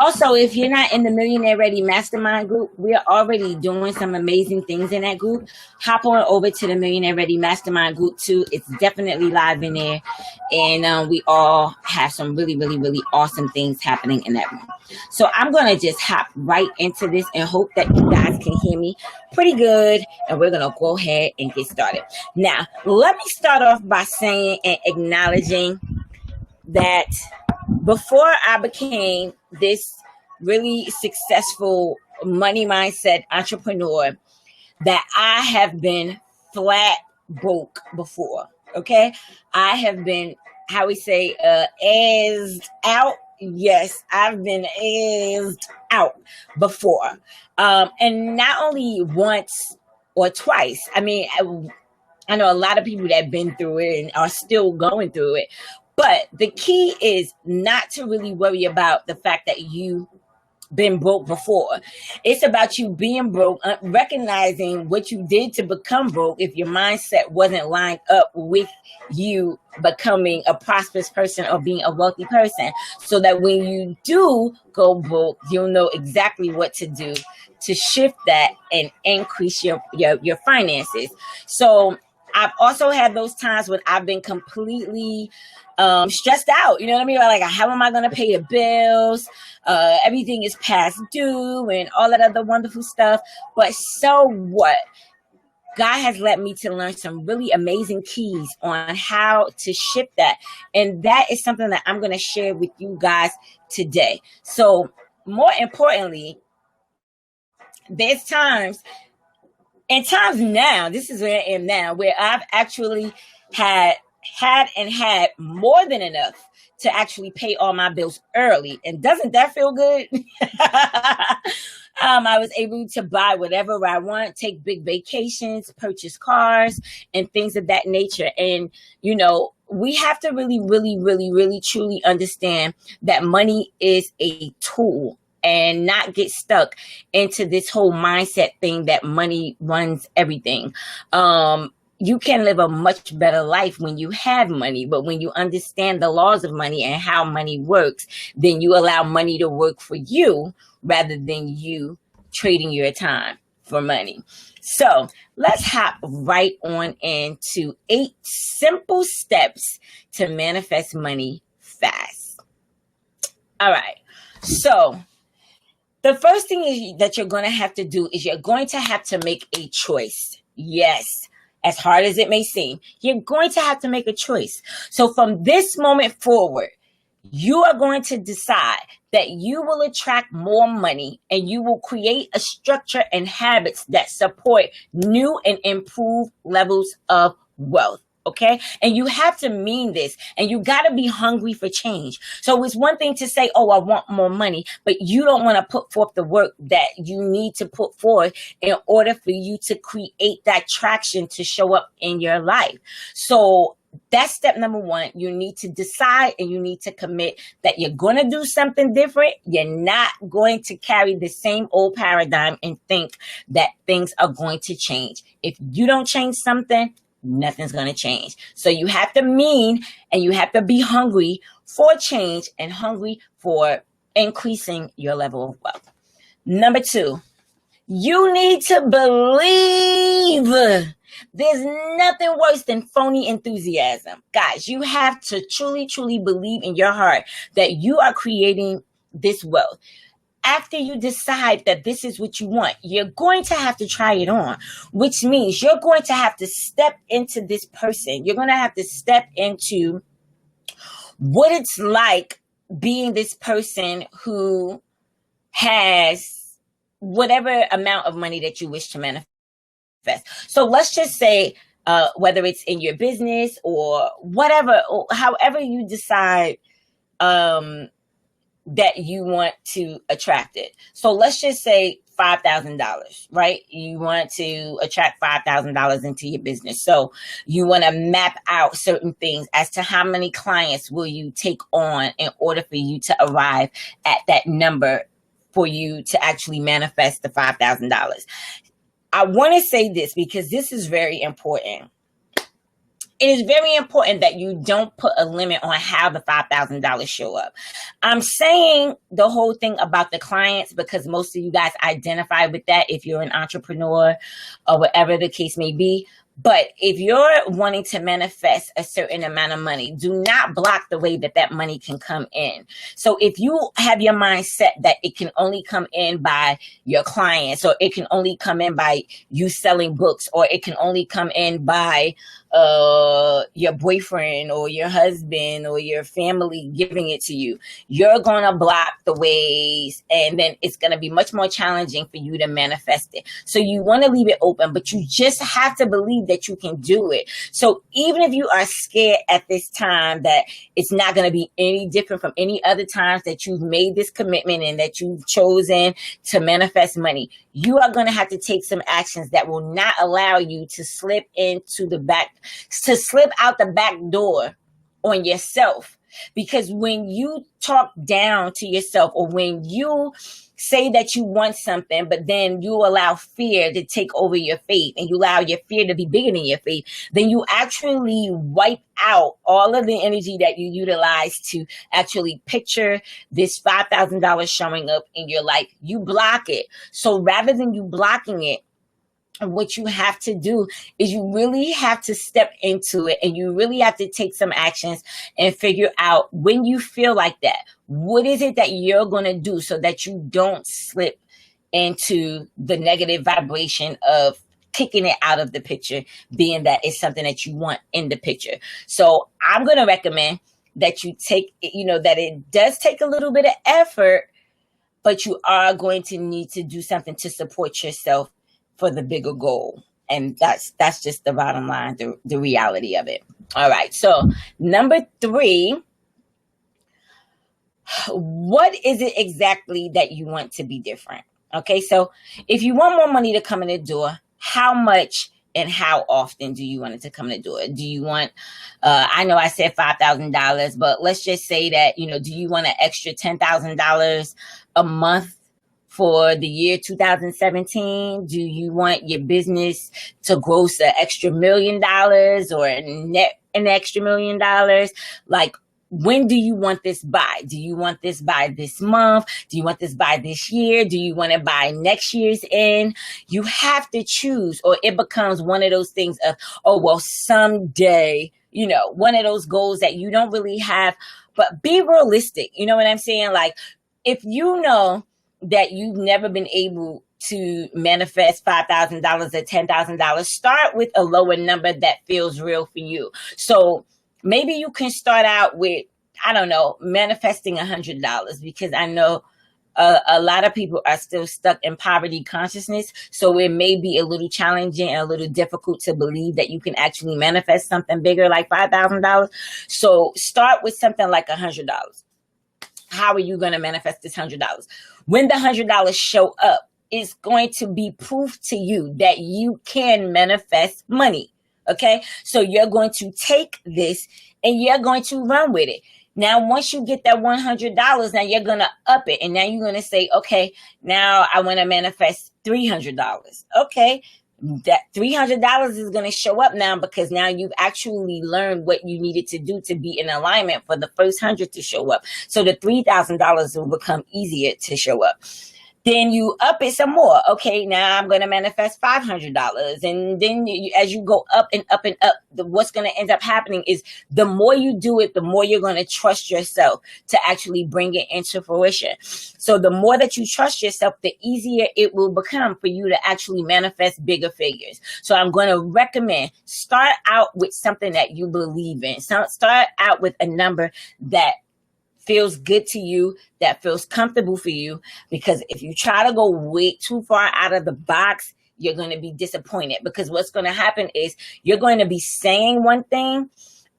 Also, if you're not in the Millionaire Ready Mastermind group, we're already doing some amazing things in that group. Hop on over to the Millionaire Ready Mastermind group too. It's definitely live in there. And we all have some really, really, really awesome things happening in that room. So I'm going to just hop right into this and hope that you guys can hear me pretty good. And we're going to go ahead and get started. Now, let me start off by saying and acknowledging that before I became this really successful money mindset entrepreneur, that I have been flat broke before. Okay. I have been, how we say, azzed out. Yes, I've been azzed out before. And not only once or twice. I mean, I know a lot of people that have been through it and are still going through it. But the key is not to really worry about the fact that you been broke before. It's about you being broke, recognizing what you did to become broke if your mindset wasn't lined up with you becoming a prosperous person or being a wealthy person, so that when you do go broke, you'll know exactly what to do to shift that and increase your finances. So I've also had those times when I've been completely stressed out. You know what I mean? Like, how am I going to pay the bills? Everything is past due and all that other wonderful stuff. But so what? God has led me to learn some really amazing keys on how to shift that. And that is something that I'm going to share with you guys today. So more importantly, there's times now, this is where I am now, where I've actually had more than enough to actually pay all my bills early. And doesn't that feel good? I was able to buy whatever I want, take big vacations, purchase cars, and things of that nature. And, you know, we have to really, really, really, really, truly understand that money is a tool, and not get stuck into this whole mindset thing that money runs everything. You can live a much better life when you have money, but when you understand the laws of money and how money works, then you allow money to work for you rather than you trading your time for money. So let's hop right on into 8 simple steps to manifest money fast. All right. So the first thing is that you're going to have to do is you're going to have to make a choice. Yes, as hard as it may seem, you're going to have to make a choice. So from this moment forward, you are going to decide that you will attract more money, and you will create a structure and habits that support new and improved levels of wealth. Okay. And you have to mean this, and you got to be hungry for change. So it's one thing to say, oh, I want more money, but you don't want to put forth the work that you need to put forth in order for you to create that traction to show up in your life. So that's step number 1. You need to decide, and you need to commit that you're going to do something different. You're not going to carry the same old paradigm and think that things are going to change. If you don't change something, nothing's going to change. So you have to mean, and you have to be hungry for change and hungry for increasing your level of wealth. Number 2, you need to believe. There's nothing worse than phony enthusiasm. Guys, you have to truly, truly believe in your heart that you are creating this wealth. After you decide that this is what you want, you're going to have to try it on, which means you're going to have to step into this person. You're going to have to step into what it's like being this person who has whatever amount of money that you wish to manifest. So let's just say, whether it's in your business or whatever, or however you decide, that you want to attract it. So let's just say $5,000, right? You want to attract $5,000 into your business. So you want to map out certain things as to how many clients will you take on in order for you to arrive at that number for you to actually manifest the $5,000. I want to say this because this is very important. it is very important that you don't put a limit on how the $5,000 show up. I'm saying the whole thing about the clients because most of you guys identify with that if you're an entrepreneur or whatever the case may be. But if you're wanting to manifest a certain amount of money, do not block the way that that money can come in. So if you have your mind set that it can only come in by your clients, or it can only come in by you selling books, or it can only come in by your boyfriend or your husband or your family giving it to you, you're going to block the ways, and then it's going to be much more challenging for you to manifest it. So you want to leave it open, but you just have to believe that you can do it. So even if you are scared at this time that it's not going to be any different from any other times that you've made this commitment and that you've chosen to manifest money, you are going to have to take some actions that will not allow you to slip out the back door on yourself. Because when you talk down to yourself, or when you say that you want something, but then you allow fear to take over your faith, and you allow your fear to be bigger than your faith, then you actually wipe out all of the energy that you utilize to actually picture this $5,000 showing up in your life. You block it. So rather than you blocking it, what you have to do is you really have to step into it, and you really have to take some actions and figure out, when you feel like that, what is it that you're going to do so that you don't slip into the negative vibration of kicking it out of the picture, being that it's something that you want in the picture. So I'm going to recommend that you take, that it does take a little bit of effort, but you are going to need to do something to support yourself for the bigger goal. And that's just the bottom line, the reality of it. All right. So number 3, what is it exactly that you want to be different? Okay. So if you want more money to come in the door, how much and how often do you want it to come in the door? Do you want, I know I said $5,000, but let's just say that, do you want an extra $10,000 a month for the year 2017? Do you want your business to gross an extra $1 million or net an extra $1 million? Like, when do you want this by? Do you want this by this month? Do you want this by this year? Do you want it by next year's end? You have to choose, or it becomes one of those things of, oh, well, someday, one of those goals that you don't really have. But be realistic. You know what I'm saying? Like, if you know that you've never been able to manifest $5,000 or $10,000, start with a lower number that feels real for you. So maybe you can start out with, I don't know, manifesting $100, because I know a lot of people are still stuck in poverty consciousness. So it may be a little challenging and a little difficult to believe that you can actually manifest something bigger like $5,000. So start with something like $100. How are you going to manifest this $100? When the $100 show up, it's going to be proof to you that you can manifest money. Okay. So you're going to take this and you're going to run with it. Now, once you get that $100, now you're going to up it. And now you're going to say, okay, now I want to manifest $300. Okay. That $300 is going to show up now, because now you've actually learned what you needed to do to be in alignment for the first 100 to show up. So the $3,000 will become easier to show up. Then you up it some more. Okay, now I'm going to manifest $500. And then as you go up and up and up, what's going to end up happening is the more you do it, the more you're going to trust yourself to actually bring it into fruition. So the more that you trust yourself, the easier it will become for you to actually manifest bigger figures. So I'm going to recommend, start out with something that you believe in. So start out with a number that feels good to you, that feels comfortable for you, because if you try to go way too far out of the box, you're going to be disappointed, because what's going to happen is you're going to be saying one thing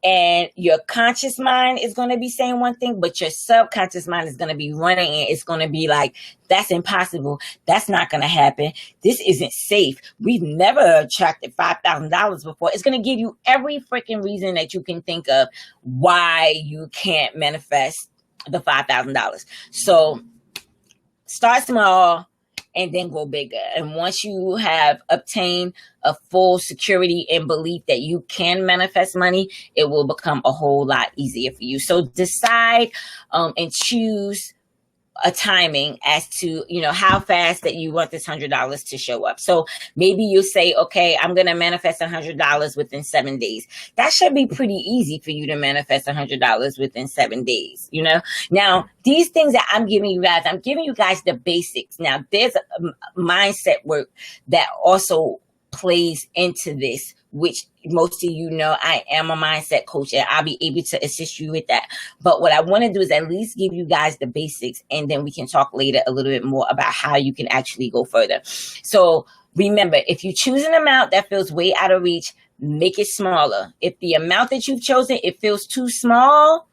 and your conscious mind is going to be saying one thing, but your subconscious mind is going to be running and it's going to be like, that's impossible. That's not going to happen. This isn't safe. We've never attracted $5,000 before. It's going to give you every freaking reason that you can think of why you can't manifest the $5,000. So start small and then go bigger. And once you have obtained a full security and belief that you can manifest money, it will become a whole lot easier for you. So decide and choose a timing as to, how fast that you want this $100 to show up. So maybe you say, okay, I'm going to manifest $100 within 7 days. That should be pretty easy for you to manifest $100 within 7 days. Now these things that I'm giving you guys the basics. Now there's a mindset work that also plays into this, which most of I am a mindset coach, and I'll be able to assist you with that. But what I want to do is at least give you guys the basics, and then we can talk later a little bit more about how you can actually go further. So remember, if you choose an amount that feels way out of reach, make it smaller. If the amount that you've chosen, it feels too small,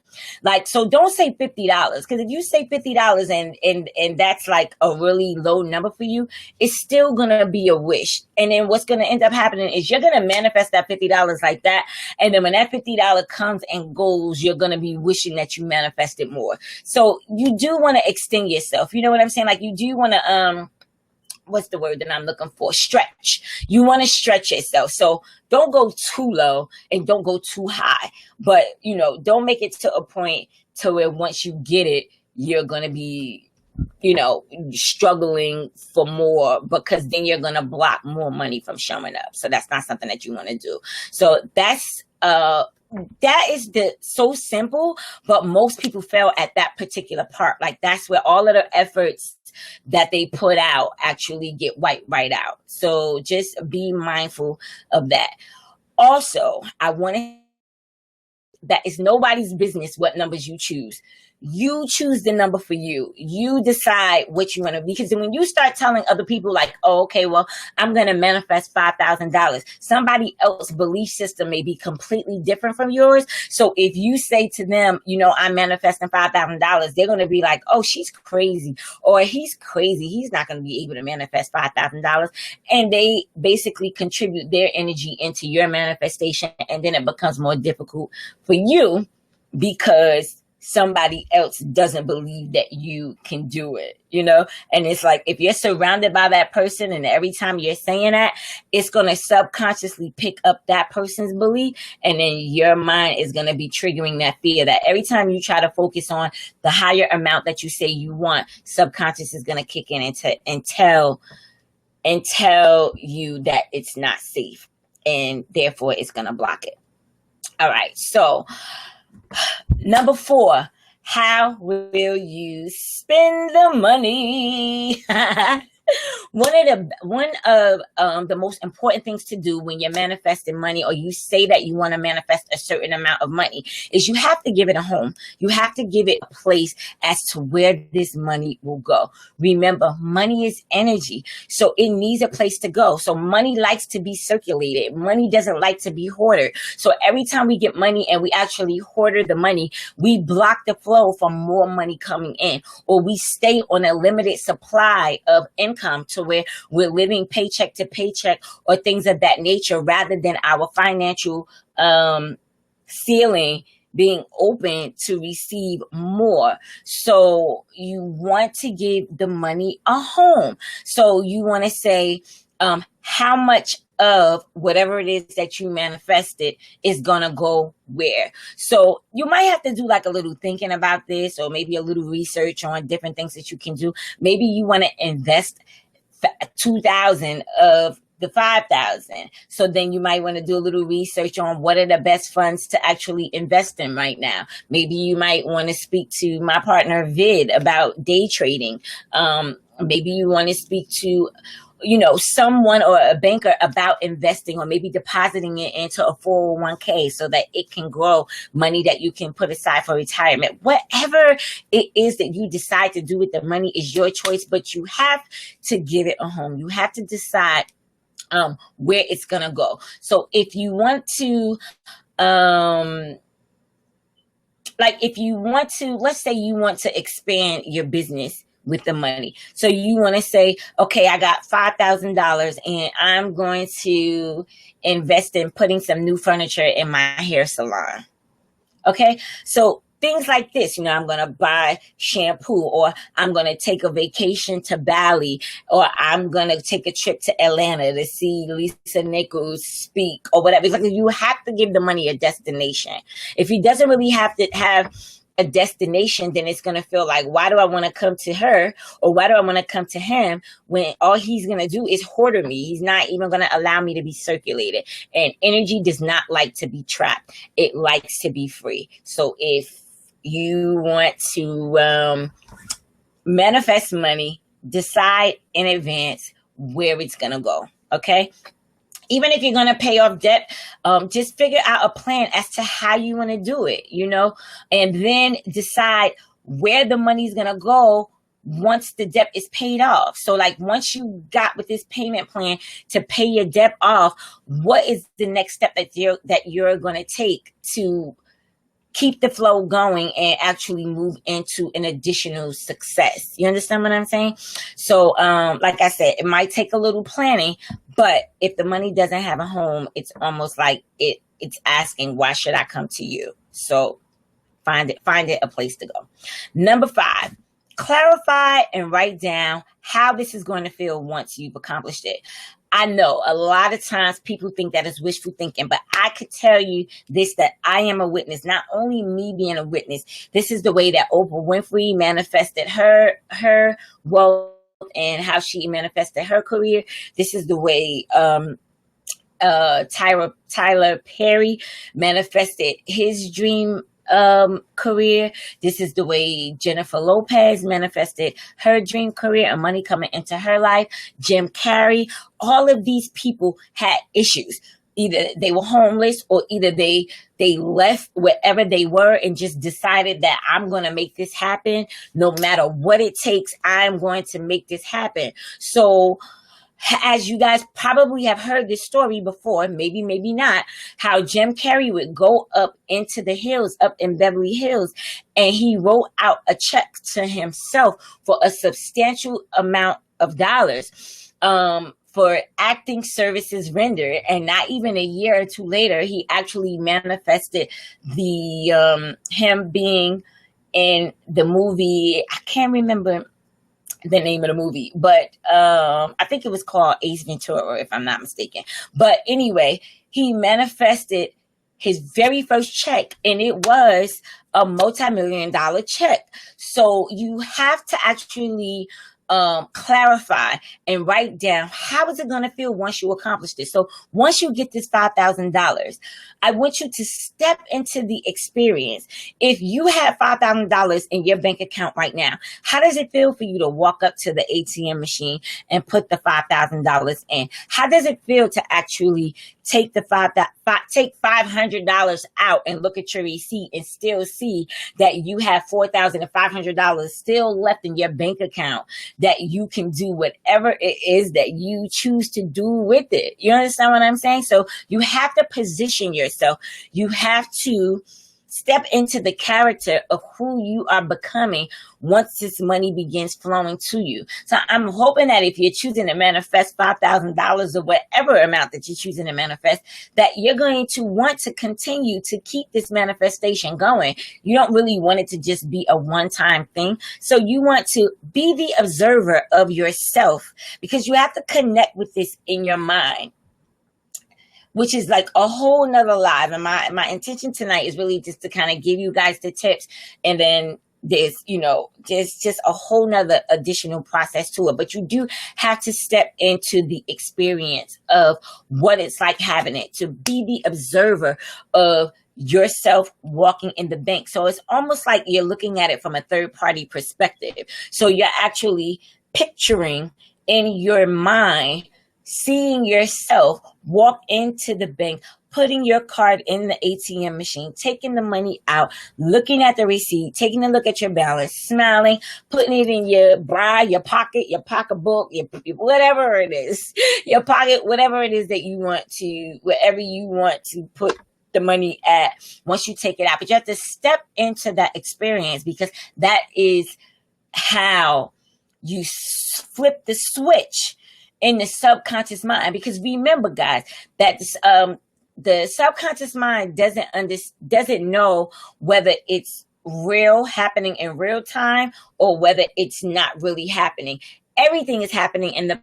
so don't say $50, because if you say $50 and that's like a really low number for you, it's still gonna be a wish. And then what's gonna end up happening is you're gonna manifest that $50 like that, and then when that $50 comes and goes, you're gonna be wishing that you manifested more. So you do want to extend yourself. You know what I'm saying? Like, you do want to what's the word that I'm looking for? Stretch. You want to stretch yourself. So don't go too low and don't go too high. But, don't make it to a point to where once you get it, you're going to be, struggling for more, because then you're going to block more money from showing up. So that's not something that you want to do. So that is so simple, but most people fail at that particular part. Like, that's where all of the efforts that they put out actually get wiped right out. So just be mindful of that. Also, I want to, that it's nobody's business what numbers you choose. You choose the number for you. You decide what you want to, because when you start telling other people like, oh, okay, well, I'm going to manifest $5,000. Somebody else's belief system may be completely different from yours. So if you say to them, I'm manifesting $5,000, they're going to be like, oh, she's crazy, or he's crazy. He's not going to be able to manifest $5,000. And they basically contribute their energy into your manifestation. And then it becomes more difficult for you because somebody else doesn't believe that you can do it, and it's like, if you're surrounded by that person and every time you're saying that, it's going to subconsciously pick up that person's belief, and then your mind is going to be triggering that fear that every time you try to focus on the higher amount that you say you want, subconscious is going to kick in and tell you that it's not safe, and therefore it's going to block it. All right, so number 4, how will you spend the money? One of the most important things to do when you're manifesting money, or you say that you want to manifest a certain amount of money, is you have to give it a home. You have to give it a place as to where this money will go. Remember, money is energy, so it needs a place to go. So money likes to be circulated. Money doesn't like to be hoarded. So every time we get money and we actually hoard the money, we block the flow from more money coming in, or we stay on a limited supply of income to where we're living paycheck to paycheck or things of that nature, rather than our financial ceiling being open to receive more. So you want to give the money a home. So you want to say, how much of whatever it is that you manifested is going to go where. So you might have to do like a little thinking about this, or maybe a little research on different things that you can do. Maybe you want to invest 2,000 of the 5,000. So then you might want to do a little research on what are the best funds to actually invest in right now. Maybe you might want to speak to my partner Vid about day trading. Maybe you want to speak to someone or a banker about investing, or maybe depositing it into a 401k so that it can grow money that you can put aside for retirement. Whatever it is that you decide to do with the money is your choice, but you have to give it a home. You have to decide where it's going to go. So if you want to, let's say you want to expand your business with the money. So you want to say, okay, I got $5,000 and I'm going to invest in putting some new furniture in my hair salon. Okay. So things like this. I'm going to buy shampoo, or I'm going to take a vacation to Bali, or I'm going to take a trip to Atlanta to see Lisa Nichols speak, or whatever. It's like you have to give the money a destination. If he doesn't really have to have a destination, then it's going to feel like, why do I want to come to her, or why do I want to come to him, when all he's going to do is hoarder me? He's not even going to allow me to be circulated. And energy does not like to be trapped. It likes to be free. So if you want to manifest money, decide in advance where it's going to go. Okay. Even if you're going to pay off debt, just figure out a plan as to how you want to do it, and then decide where the money's going to go once the debt is paid off. So like once you got with this payment plan to pay your debt off, what is the next step that you're going to take to keep the flow going and actually move into an additional success? You understand what I'm saying? So, like I said, it might take a little planning, but if the money doesn't have a home, it's almost like it's asking, why should I come to you? So find it a place to go. Number 5, clarify and write down how this is going to feel once you've accomplished it. I know a lot of times people think that is wishful thinking, but I could tell you this, that I am a witness. Not only me being a witness, this is the way that Oprah Winfrey manifested her wealth and how she manifested her career. This is the way Tyler Perry manifested his dream career. This is the way Jennifer Lopez manifested her dream career and money coming into her life. Jim Carrey. All of these people had issues. Either they were homeless, or either they left wherever they were and just decided that I'm going to make this happen. No matter what it takes, I'm going to make this happen. So as you guys probably have heard this story before, maybe not, how Jim Carrey would go up into the hills, up in Beverly Hills, and he wrote out a check to himself for a substantial amount of dollars for acting services rendered. And not even a year or two later, he actually manifested the him being in the movie. I can't remember the name of the movie, but I think it was called Ace Ventura, if I'm not mistaken. But anyway, he manifested his very first check, and it was a multi-million-dollar check. So you have to actually clarify and write down, how is it going to feel once you accomplish this? So once you get this $5,000, I want you to step into the experience. If you have $5,000 in your bank account right now, how does it feel for you to walk up to the ATM machine and put the $5,000 in? How does it feel to actually take $500 out and look at your receipt and still see that you have $4,500 still left in your bank account, that you can do whatever it is that you choose to do with it? You understand what I'm saying? So you have to position yourself. You have to step into the character of who you are becoming once this money begins flowing to you. So I'm hoping that if you're choosing to manifest $5,000 or whatever amount that you're choosing to manifest, that you're going to want to continue to keep this manifestation going. You don't really want it to just be a one-time thing. So you want to be the observer of yourself, because you have to connect with this in your mind, which is like a whole nother live. And my intention tonight is really just to kind of give you guys the tips, and then there's just a whole nother additional process to it. But you do have to step into the experience of what it's like having it, to be the observer of yourself walking in the bank. So it's almost like you're looking at it from a third party perspective. So you're actually picturing in your mind, seeing yourself walk into the bank, putting your card in the ATM machine, taking the money out, looking at the receipt, taking a look at your balance, smiling, putting it in your bra, your pocket, your pocketbook, your whatever it is, your pocket, whatever it is that you want to, wherever you want to put the money at once you take it out. But you have to step into that experience, because that is how you flip the switch in the subconscious mind. Because remember, guys, that the subconscious mind doesn't know whether it's real, happening in real time, or whether it's not really happening. Everything is happening in the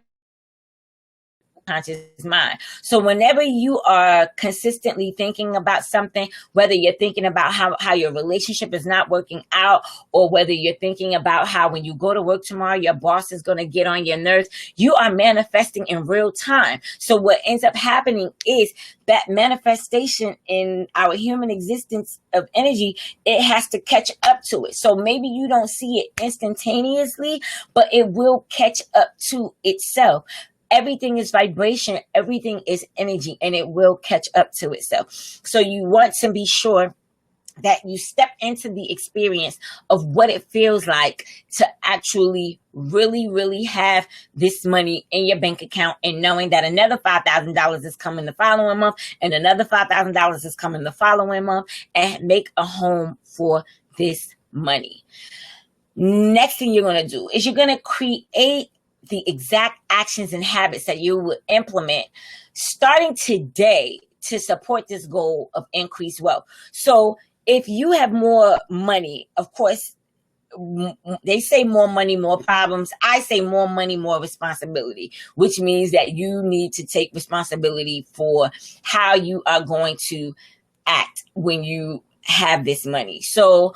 conscious mind. So whenever you are consistently thinking about something, whether you're thinking about how your relationship is not working out, or whether you're thinking about how when you go to work tomorrow, your boss is going to get on your nerves, you are manifesting in real time. So what ends up happening is that manifestation in our human existence of energy, it has to catch up to it. So maybe you don't see it instantaneously, but it will catch up to itself. Everything is vibration, everything is energy, and it will catch up to itself. So you want to be sure that you step into the experience of what it feels like to actually really, really have this money in your bank account, and knowing that another $5,000 is coming the following month, and another $5,000 is coming the following month, and make a home for this money. Next thing you're going to do is you're going to create the exact actions and habits that you will implement starting today to support this goal of increased wealth. So if you have more money, of course, they say more money, more problems. I say more money, more responsibility, which means that you need to take responsibility for how you are going to act when you have this money. So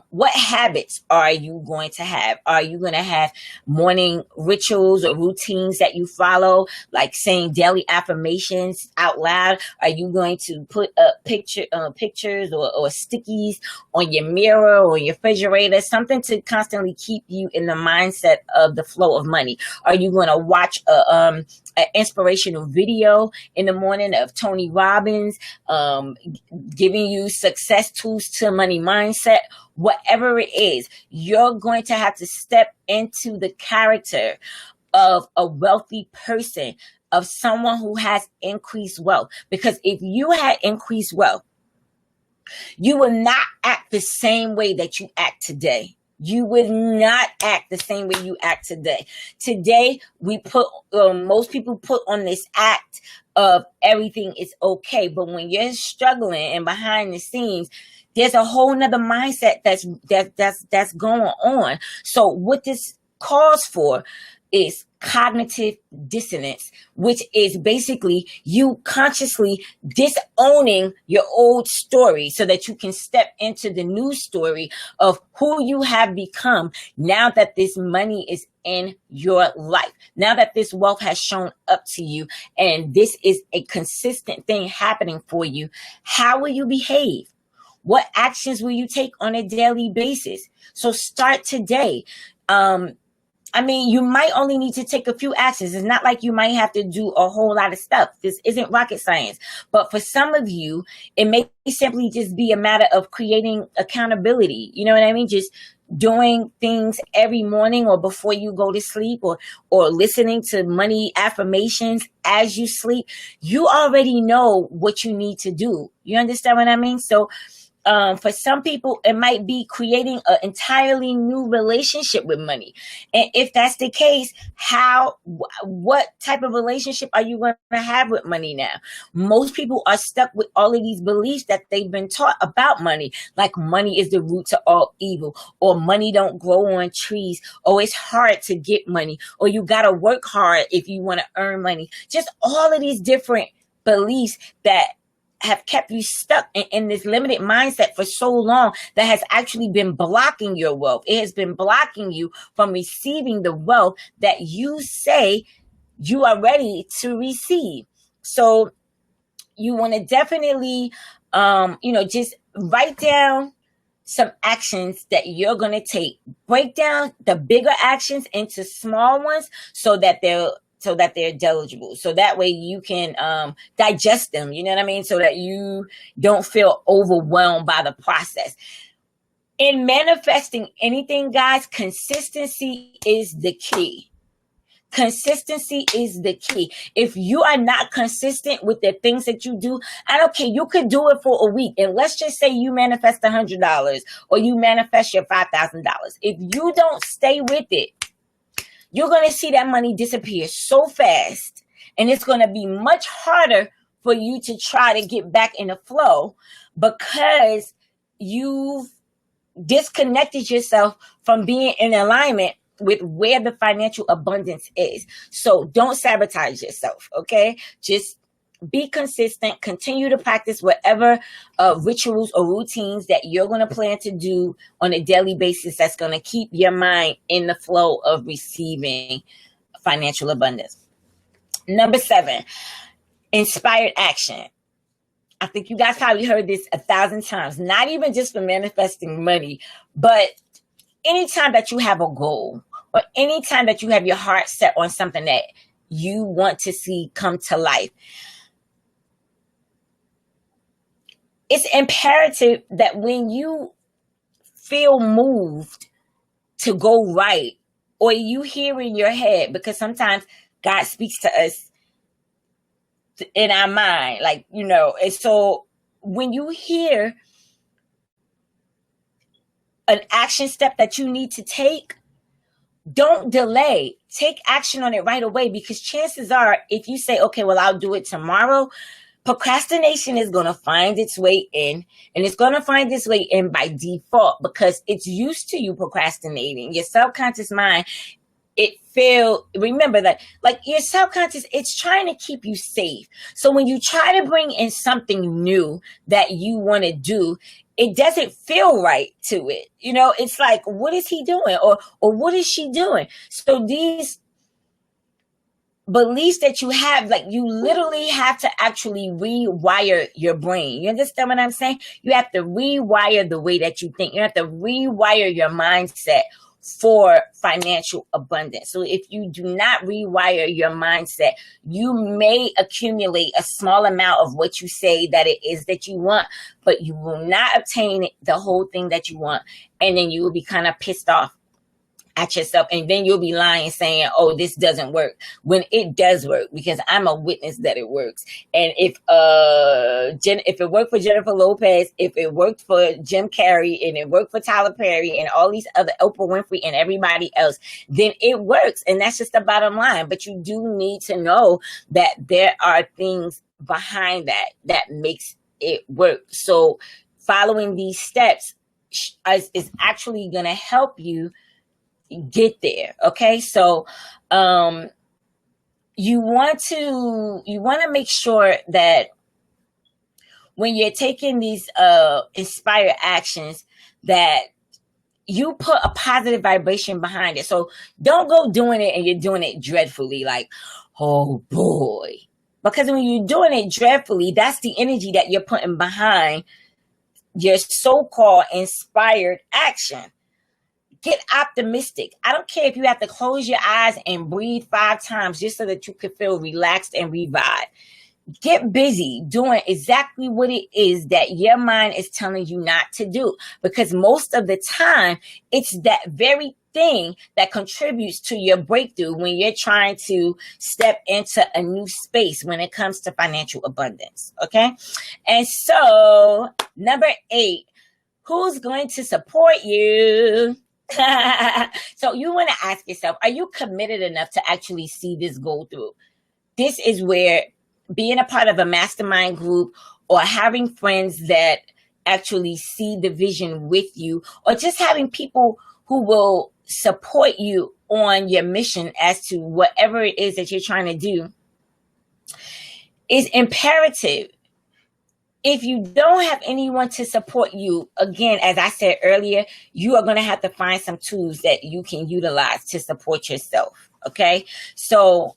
what habits are you going to have? Are you going to have morning rituals or routines that you follow, like saying daily affirmations out loud? Are you going to put up pictures or stickies on your mirror or your refrigerator, something to constantly keep you in the mindset of the flow of money? Are you going to watch an inspirational video in the morning of Tony Robbins, giving you success tools to money mindset? Whatever it is, you're going to have to step into the character of a wealthy person, of someone who has increased wealth. Because if you had increased wealth, you will not act the same way that you act today. You would not act the same way you act today. Today, we put most people put on this act of everything is okay, but when you're struggling and behind the scenes, there's a whole nother mindset that's going on. So what this calls for is cognitive dissonance, which is basically you consciously disowning your old story so that you can step into the new story of who you have become now that this money is in your life, now that this wealth has shown up to you, and this is a consistent thing happening for you. How will you behave? What actions will you take on a daily basis? So start today. You might only need to take a few actions. It's not like you might have to do a whole lot of stuff. This isn't rocket science. But for some of you, it may simply just be a matter of creating accountability. You know what I mean? Just doing things every morning or before you go to sleep, or listening to money affirmations as you sleep. You already know what you need to do. You understand what I mean? So for some people, it might be creating an entirely new relationship with money. And if that's the case, what type of relationship are you going to have with money now? Most people are stuck with all of these beliefs that they've been taught about money, like money is the root to all evil, or money don't grow on trees, or it's hard to get money, or you got to work hard if you want to earn money. Just all of these different beliefs that have kept you stuck in this limited mindset for so long, that has actually been blocking your wealth. It has been blocking you from receiving the wealth that you say you are ready to receive. So you want to definitely, just write down some actions that you're going to take. Break down the bigger actions into small ones so that they're deligible. So that way you can digest them, you know what I mean? So that you don't feel overwhelmed by the process. In manifesting anything, guys, consistency is the key. Consistency is the key. If you are not consistent with the things that you do, I don't care, you could do it for a week. And let's just say you manifest $100 or you manifest your $5,000. If you don't stay with it, you're going to see that money disappear so fast, and it's going to be much harder for you to try to get back in the flow, because you've disconnected yourself from being in alignment with where the financial abundance is. So don't sabotage yourself, okay? Just be consistent, continue to practice whatever rituals or routines that you're going to plan to do on a daily basis that's going to keep your mind in the flow of receiving financial abundance. Number 7, inspired action. I think you guys probably heard this 1,000 times, not even just for manifesting money, but anytime that you have a goal or anytime that you have your heart set on something that you want to see come to life, it's imperative that when you feel moved to go right, or you hear in your head, because sometimes God speaks to us in our mind, like, and so when you hear an action step that you need to take, don't delay. Take action on it right away, because chances are, if you say, okay, well, I'll do it tomorrow, procrastination is going to find its way in, and it's going to find its way in by default because it's used to you procrastinating. Your subconscious mind, remember that, like, your subconscious, it's trying to keep you safe. So when you try to bring in something new that you want to do, it doesn't feel right to it. It's like, what is he doing? Or what is she doing? So these beliefs that you have, like, you literally have to actually rewire your brain. You understand what I'm saying? You have to rewire the way that you think. You have to rewire your mindset for financial abundance. So if you do not rewire your mindset, you may accumulate a small amount of what you say that it is that you want, but you will not obtain the whole thing that you want. And then you will be kind of pissed off at yourself, and then you'll be lying saying, oh, this doesn't work, when it does work, because I'm a witness that it works. And if it worked for Jennifer Lopez, if it worked for Jim Carrey, and it worked for Tyler Perry and all these other, Oprah Winfrey and everybody else, then it works. And that's just the bottom line. But you do need to know that there are things behind that makes it work. So following these steps is actually going to help you get there. Okay. So, you want to make sure that when you're taking these, inspired actions, that you put a positive vibration behind it. So don't go doing it and you're doing it dreadfully, like, oh boy, because when you're doing it dreadfully, that's the energy that you're putting behind your so-called inspired action. Get optimistic. I don't care if you have to close your eyes and breathe 5 times just so that you can feel relaxed and revived. Get busy doing exactly what it is that your mind is telling you not to do, because most of the time it's that very thing that contributes to your breakthrough when you're trying to step into a new space when it comes to financial abundance. Okay. And so number 8, who's going to support you? So you want to ask yourself, are you committed enough to actually see this go through? This is where being a part of a mastermind group, or having friends that actually see the vision with you, or just having people who will support you on your mission as to whatever it is that you're trying to do, is imperative. If you don't have anyone to support you, again, as I said earlier, you are going to have to find some tools that you can utilize to support yourself. Okay. So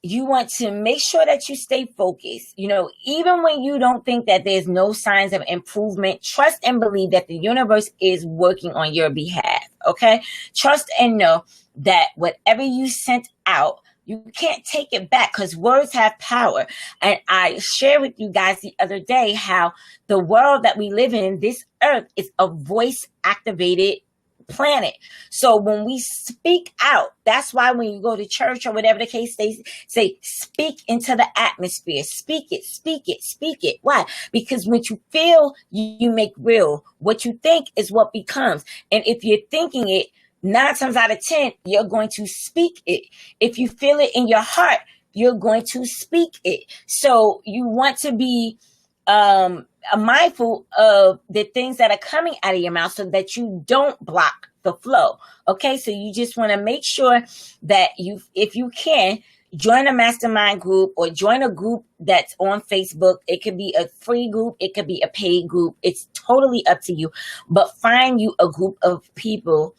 you want to make sure that you stay focused. Even when you don't think that there's no signs of improvement, trust and believe that the universe is working on your behalf. Okay. Trust and know that whatever you sent out, you can't take it back, because words have power. And I shared with you guys the other day how the world that we live in, this earth, is a voice activated planet. So when we speak out, that's why when you go to church or whatever the case, they say, speak into the atmosphere, speak it, speak it, speak it. Why? Because what you feel, you make real. What you think is what becomes. And if you're thinking it, 9 times out of 10, you're going to speak it. If you feel it in your heart, you're going to speak it. So you want to be mindful of the things that are coming out of your mouth so that you don't block the flow. Okay, so you just want to make sure that if you can, join a mastermind group or join a group that's on Facebook. It could be a free group, it could be a paid group. It's totally up to you. But find you a group of people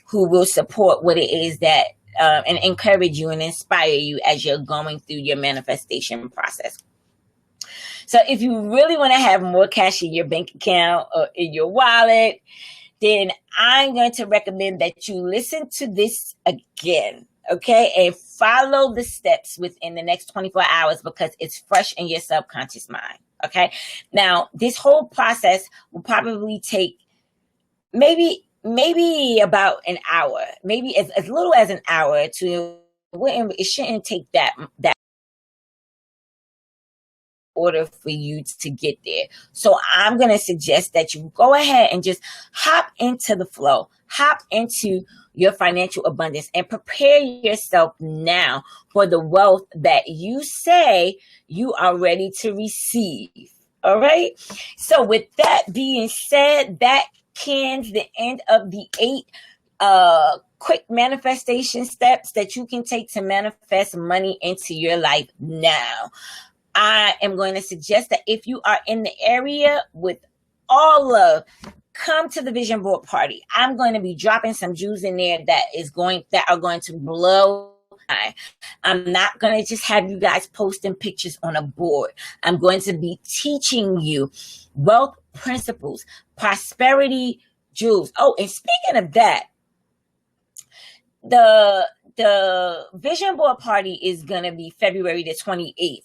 who will support what it is that and encourage you and inspire you as you're going through your manifestation process. So if you really want to have more cash in your bank account or in your wallet, then I'm going to recommend that you listen to this again, okay? And follow the steps within the next 24 hours because it's fresh in your subconscious mind, okay? Now, this whole process will probably take maybe about an hour, maybe as little as an hour to, it shouldn't take that order for you to get there. So I'm going to suggest that you go ahead and just hop into the flow, hop into your financial abundance and prepare yourself now for the wealth that you say you are ready to receive. All right. So with that being said, that cans the end of the 8 quick manifestation steps that you can take to manifest money into your life now. I am going to suggest that if you are in the area with all love, come to the vision board party. I'm going to be dropping some jewels in there that are going to blow. I'm not going to just have you guys posting pictures on a board. I'm going to be teaching you wealth principles, prosperity jewels. Oh, and speaking of that, the vision board party is going to be February the 28th.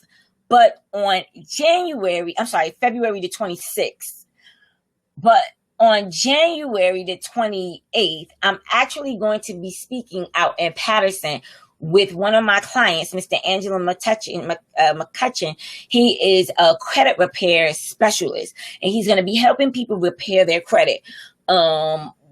But on February the 26th. But on January the 28th, I'm actually going to be speaking out in Patterson with one of my clients, Mr. Angela McCutcheon. He is a credit repair specialist, and he's going to be helping people repair their credit.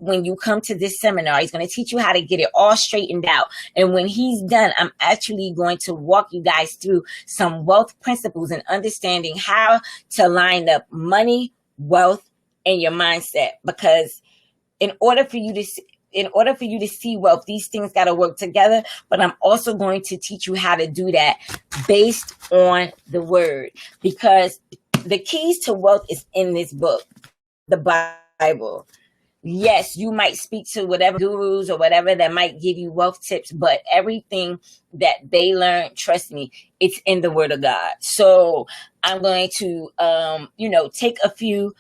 When you come to this seminar, he's going to teach you how to get it all straightened out. And when he's done, I'm actually going to walk you guys through some wealth principles and understanding how to line up money, wealth, and your mindset. Because in order for you to see wealth, these things got to work together. But I'm also going to teach you how to do that based on the word. Because the keys to wealth is in this book, the Bible. Yes, you might speak to whatever gurus or whatever that might give you wealth tips, but everything that they learn, trust me, it's in the Word of God. So I'm going to, take a few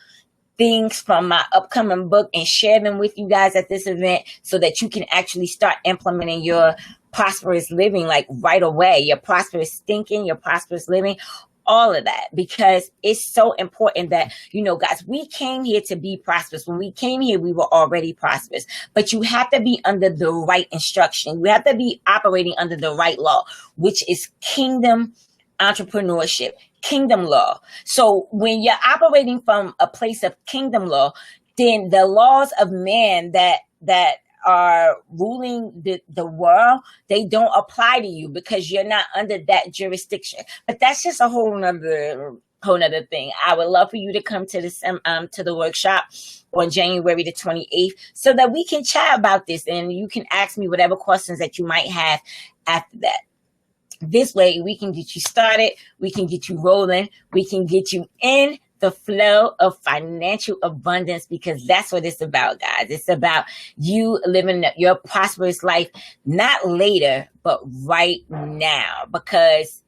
things from my upcoming book and share them with you guys at this event so that you can actually start implementing your prosperous living like right away, your prosperous thinking, your prosperous living. All of that, because it's so important that, guys, we came here to be prosperous. When we came here, we were already prosperous, but you have to be under the right instruction. You have to be operating under the right law, which is kingdom entrepreneurship, kingdom law. So when you're operating from a place of kingdom law, then the laws of man that are ruling the world, they don't apply to you because you're not under that jurisdiction. But that's just a whole nother thing. I would love for you to come to the workshop on January the 28th so that we can chat about this and you can ask me whatever questions that you might have after that. This way we can get you started, we can get you rolling, we can get you in the flow of financial abundance, because that's what it's about, guys. It's about you living your prosperous life, not later, but right now, because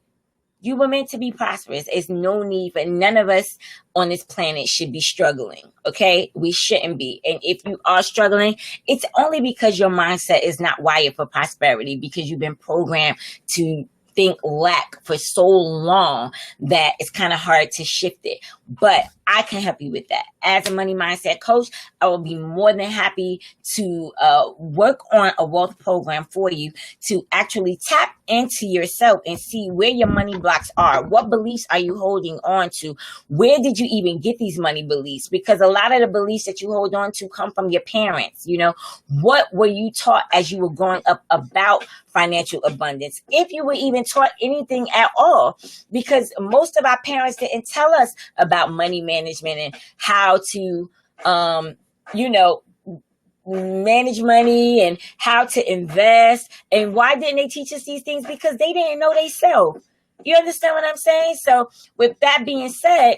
you were meant to be prosperous. There's no need for none of us on this planet should be struggling. Okay. We shouldn't be. And if you are struggling, it's only because your mindset is not wired for prosperity, because you've been programmed to think lack for so long that it's kind of hard to shift it. But I can help you with that. As a money mindset coach, I will be more than happy to work on a wealth program for you to actually tap into yourself and see where your money blocks are. What beliefs are you holding on to? Where did you even get these money beliefs? Because a lot of the beliefs that you hold on to come from your parents. You know, what were you taught as you were growing up about financial abundance? If you were even taught anything at all, because most of our parents didn't tell us about money management and how to, you know, manage money and how to invest. And why didn't they teach us these things? Because they didn't know they self. You understand what I'm saying? So with that being said,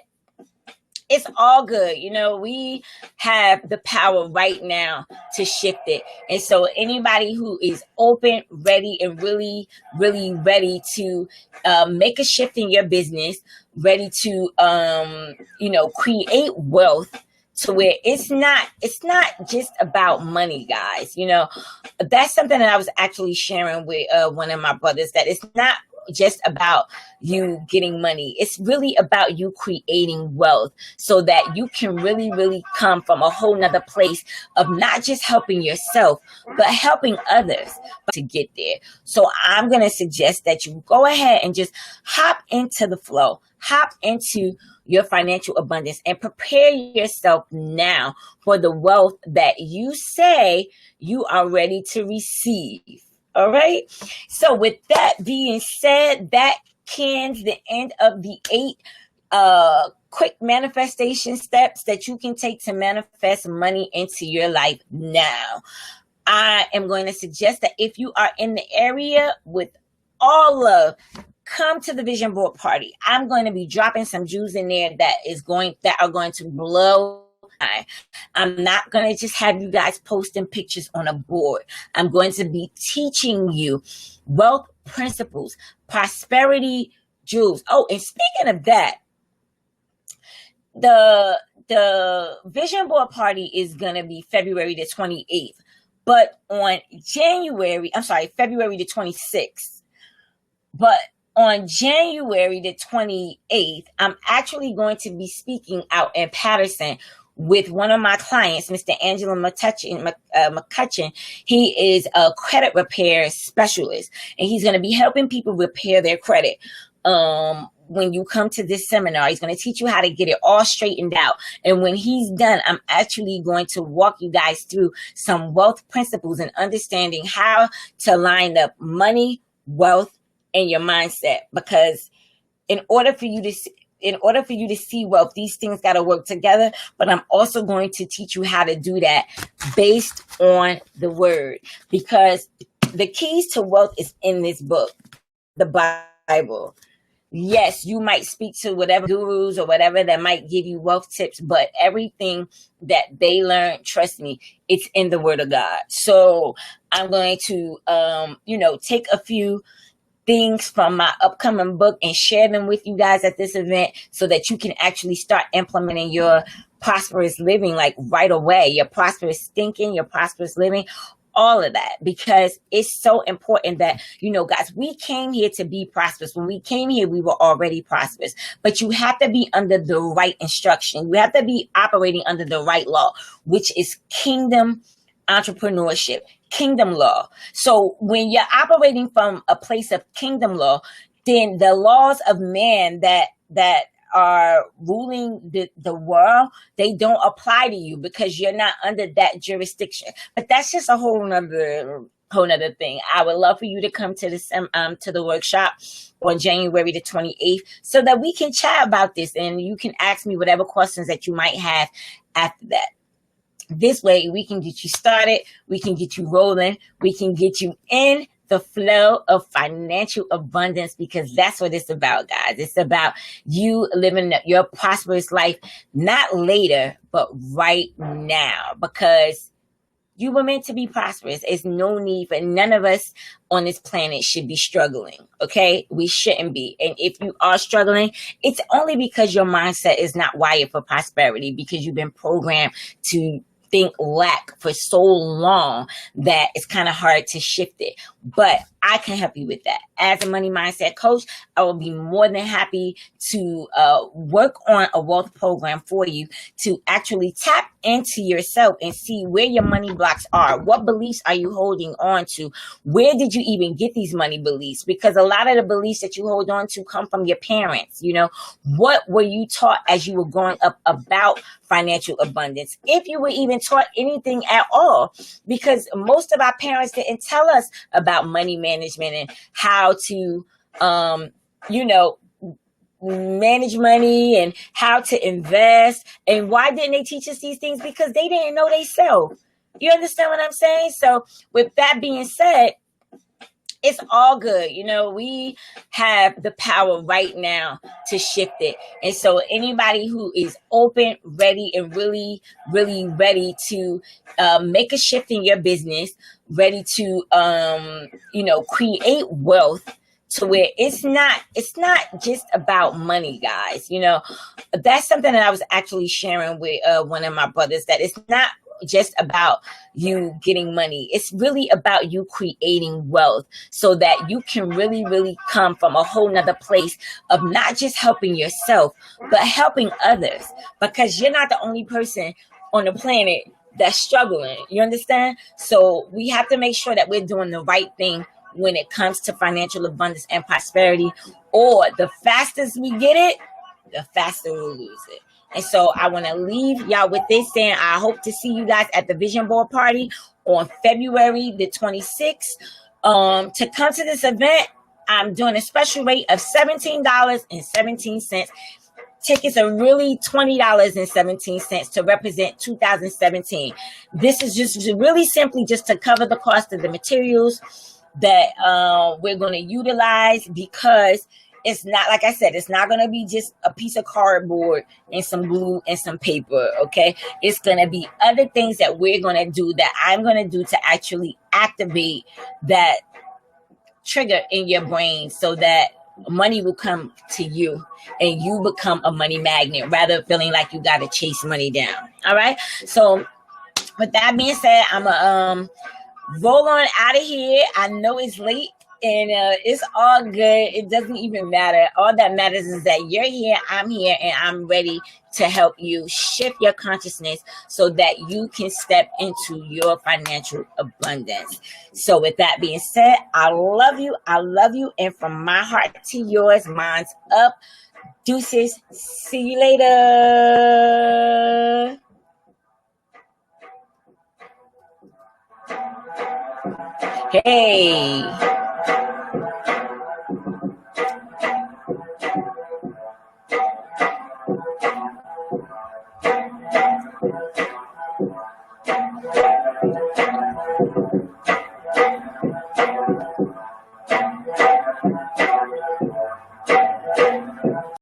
it's all good. You know, we have the power right now to shift it. And so anybody who is open, ready, and really, really ready to make a shift in your business, ready to, you know, create wealth to where it's not just about money, guys. You know, that's something that I was actually sharing with one of my brothers, that it's not just about you getting money. It's really about you creating wealth so that you can really, really come from a whole nother place of not just helping yourself, but helping others to get there. So I'm going to suggest that you go ahead and just hop into the flow, hop into your financial abundance, and prepare yourself now for the wealth that you say you are ready to receive. All right. So with that being said, that cans the end of the 8 quick manifestation steps that you can take to manifest money into your life now. I am going to suggest that if you are in the area with all love, come to the vision board party. I'm going to be dropping some jewels in there that are going to blow. I'm not going to just have you guys posting pictures on a board. I'm going to be teaching you wealth principles, prosperity jewels. Oh, and speaking of that, the vision board party is going to be February the 28th, but on February the 26th. But on January the 28th, I'm actually going to be speaking out in Patterson with one of my clients, Mr. Angela McCutcheon. He is a credit repair specialist, and he's going to be helping people repair their credit. When you come to this seminar, he's going to teach you how to get it all straightened out. And when he's done, I'm actually going to walk you guys through some wealth principles and understanding how to line up money, wealth, and your mindset. Because in order for you to see wealth, these things got to work together. But I'm also going to teach you how to do that based on the word, because the keys to wealth is in this book, the Bible. Yes, you might speak to whatever gurus or whatever that might give you wealth tips, but everything that they learn, trust me, it's in the word of God. So I'm going to, take a few things from my upcoming book and share them with you guys at this event so that you can actually start implementing your prosperous living like right away, your prosperous thinking, your prosperous living, all of that, because it's so important that, guys, we came here to be prosperous. When we came here, we were already prosperous, but you have to be under the right instruction. You have to be operating under the right law, which is kingdom entrepreneurship, kingdom law. So when you're operating from a place of kingdom law, then the laws of man that are ruling the world, they don't apply to you because you're not under that jurisdiction. But that's just a whole nother thing. I would love for you to come to the workshop on January the 28th so that we can chat about this and you can ask me whatever questions that you might have after that. This way we can get you started, we can get you rolling, we can get you in the flow of financial abundance, because that's what it's about, guys. It's about you living your prosperous life, not later, but right now, because you were meant to be prosperous. There's no need for none of us on this planet should be struggling. Okay. We shouldn't be. And if you are struggling, it's only because your mindset is not wired for prosperity, because you've been programmed to think lack for so long that it's kind of hard to shift it. But I can help you with that. As a money mindset coach, I will be more than happy to work on a wealth program for you to actually tap into yourself and see where your money blocks are. What beliefs are you holding on to? Where did you even get these money beliefs? Because a lot of the beliefs that you hold on to come from your parents. You know, what were you taught as you were growing up about financial abundance? If you were even taught anything at all, because most of our parents didn't tell us about money management and how to, you know, manage money and how to invest. And why didn't they teach us these things? Because they didn't know they self. You understand what I'm saying? So with that being said, it's all good. You know, we have the power right now to shift it. And so anybody who is open, ready, and really, really ready to make a shift in your business, ready to, you know, create wealth to where it's not just about money, guys. You know, that's something that I was actually sharing with one of my brothers, that it's not just about you getting money. It's really about you creating wealth so that you can really, really come from a whole nother place of not just helping yourself, but helping others, because you're not the only person on the planet that's struggling. You understand? So we have to make sure that we're doing the right thing when it comes to financial abundance and prosperity, or the fastest we get it, the faster we'll lose it. And so I want to leave y'all with this, saying I hope to see you guys at the Vision Board Party on February the 26th. To come to this event, I'm doing a special rate of $17.17. Tickets are really $20.17 to represent 2017. This is just really simply just to cover the cost of the materials that we're going to utilize, because it's not, like I said, it's not going to be just a piece of cardboard and some glue and some paper, okay? It's going to be other things that we're going to do, that I'm going to do to actually activate that trigger in your brain so that money will come to you and you become a money magnet rather than feeling like you got to chase money down, all right? So with that being said, I'm a roll on out of here. I know it's late, and it's all good. It doesn't even matter. All that matters is that you're here, I'm here, and I'm ready to help you shift your consciousness so that you can step into your financial abundance. So with that being said, I love you. I love you. And from my heart to yours, mine's up. Deuces. See you later. Hey.